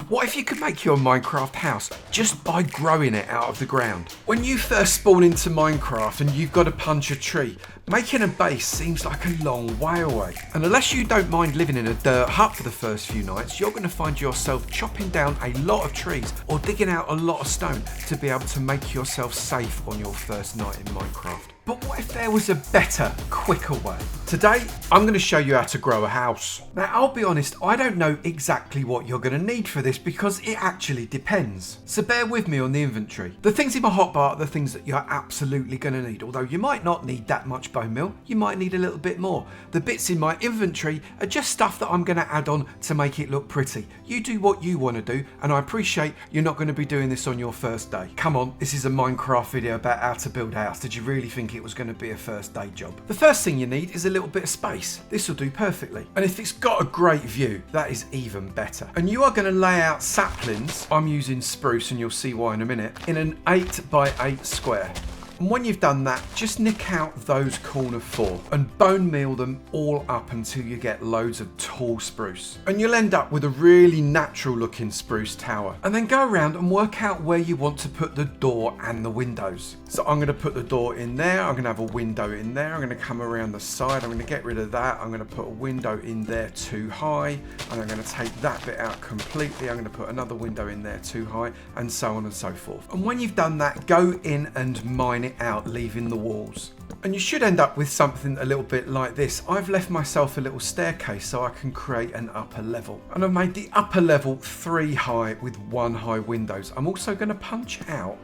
What if you could make your Minecraft house just by growing it out of the ground? When you first spawn into Minecraft and you've got to punch a tree, making a base seems like a long way away. And unless you don't mind living in a dirt hut for the first few nights, you're going to find yourself chopping down a lot of trees or digging out a lot of stone to be able to make yourself safe on your first night in Minecraft. But what if there was a better, quicker way? Today, I'm going to show you how to grow a house. Now, I'll be honest, I don't know exactly what you're going to need for this because it actually depends. So bear with me on the inventory. The things in my hotbar are the things that you're absolutely going to need. Although you might not need that much bone meal, you might need a little bit more. The bits in my inventory are just stuff that I'm going to add on to make it look pretty. You do what you want to do, and I appreciate you're not going to be doing this on your first day. Come on, this is a Minecraft video about how to build a house. Did you really think it was going to be a first day job? The first thing you need is a little bit of space. This will do perfectly. And if it's got a great view, that is even better. And you are going to lay out saplings, I'm using spruce and you'll see why in a minute, in an 8x8 square. And when you've done that, just nick out those corner 4 and bone meal them all up until you get loads of tall spruce. And you'll end up with a really natural looking spruce tower. And then go around and work out where you want to put the door and the windows. So I'm going to put the door in there, I'm going to have a window in there, I'm going to come around the side, I'm going to get rid of that, I'm going to put a window in there too high, and I'm going to take that bit out completely, I'm going to put another window in there too high, and so on and so forth. And when you've done that, go in and mine it out, leaving the walls. And you should end up with something a little bit like this. I've left myself a little staircase so I can create an upper level. And I've made the upper level 3 high with 1 high windows. I'm also going to punch out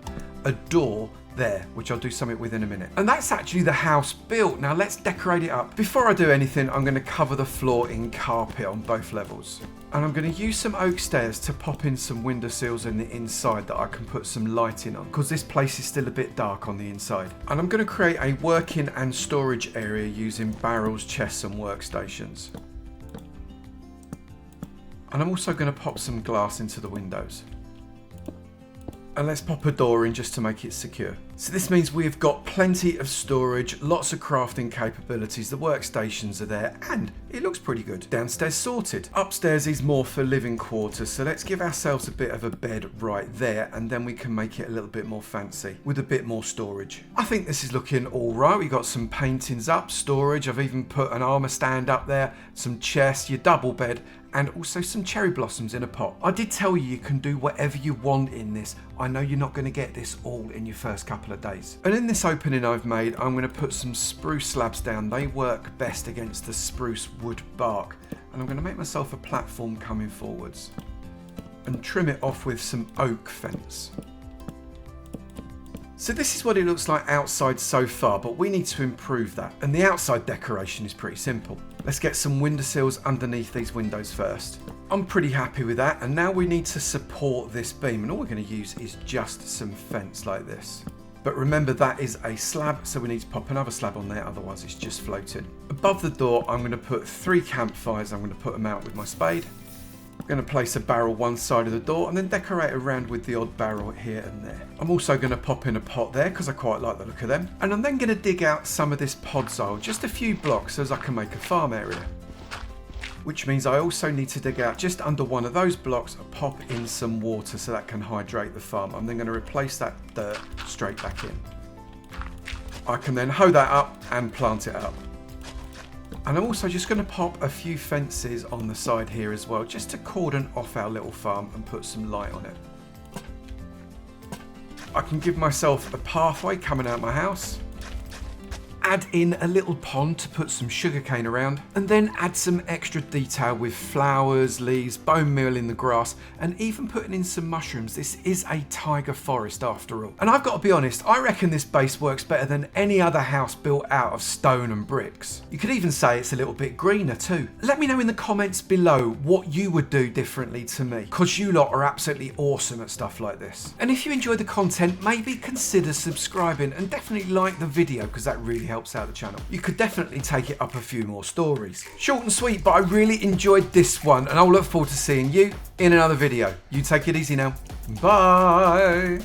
a door there, which I'll do something with in a minute. And that's actually the house built. Now let's decorate it up. Before I do anything, I'm going to cover the floor in carpet on both levels. And I'm going to use some oak stairs to pop in some window sills in the inside that I can put some lighting on, because this place is still a bit dark on the inside. And I'm going to create a working and storage area using barrels, chests and workstations. And I'm also going to pop some glass into the windows. And let's pop a door in just to make it secure. So this means we've got plenty of storage, lots of crafting capabilities, the workstations are there, and it looks pretty good. Downstairs sorted. Upstairs is more for living quarters, so let's give ourselves a bit of a bed right there, and then we can make it a little bit more fancy with a bit more storage. I think this is looking all right. We've got some paintings up, storage. I've even put an armor stand up there, some chests, your double bed, and also some cherry blossoms in a pot. I did tell you can do whatever you want in this. I know you're not going to get this all in your first couple of days. And in this opening I've made, I'm going to put some spruce slabs down. They work best against the spruce wood bark. And I'm going to make myself a platform coming forwards and trim it off with some oak fence. So this is what it looks like outside so far, but we need to improve that. And the outside decoration is pretty simple. Let's get some windowsills underneath these windows first. I'm pretty happy with that, and now we need to support this beam, and all we're going to use is just some fence like this. But remember, that is a slab, so we need to pop another slab on there, otherwise it's just floating. Above the door, I'm going to put 3 campfires. I'm going to put them out with my spade. I'm going to place a barrel one side of the door and then decorate around with the odd barrel here and there. I'm also going to pop in a pot there because I quite like the look of them. And I'm then going to dig out some of this podzol, just a few blocks, so as I can make a farm area. Which means I also need to dig out just under one of those blocks and pop in some water so that can hydrate the farm. I'm then going to replace that dirt straight back in. I can then hoe that up and plant it up. And I'm also just going to pop a few fences on the side here as well, just to cordon off our little farm and put some light on it. I can give myself a pathway coming out my house. Add in a little pond to put some sugarcane around, and then add some extra detail with flowers, leaves, bone meal in the grass, and even putting in some mushrooms. This is a tiger forest after all. And I've got to be honest, I reckon this base works better than any other house built out of stone and bricks. You could even say it's a little bit greener too. Let me know in the comments below what you would do differently to me, because you lot are absolutely awesome at stuff like this. And if you enjoy the content, maybe consider subscribing and definitely like the video, because that really helps out the channel. You could definitely take it up a few more stories. Short and sweet, but I really enjoyed this one, and I'll look forward to seeing you in another video. You take it easy now. Bye.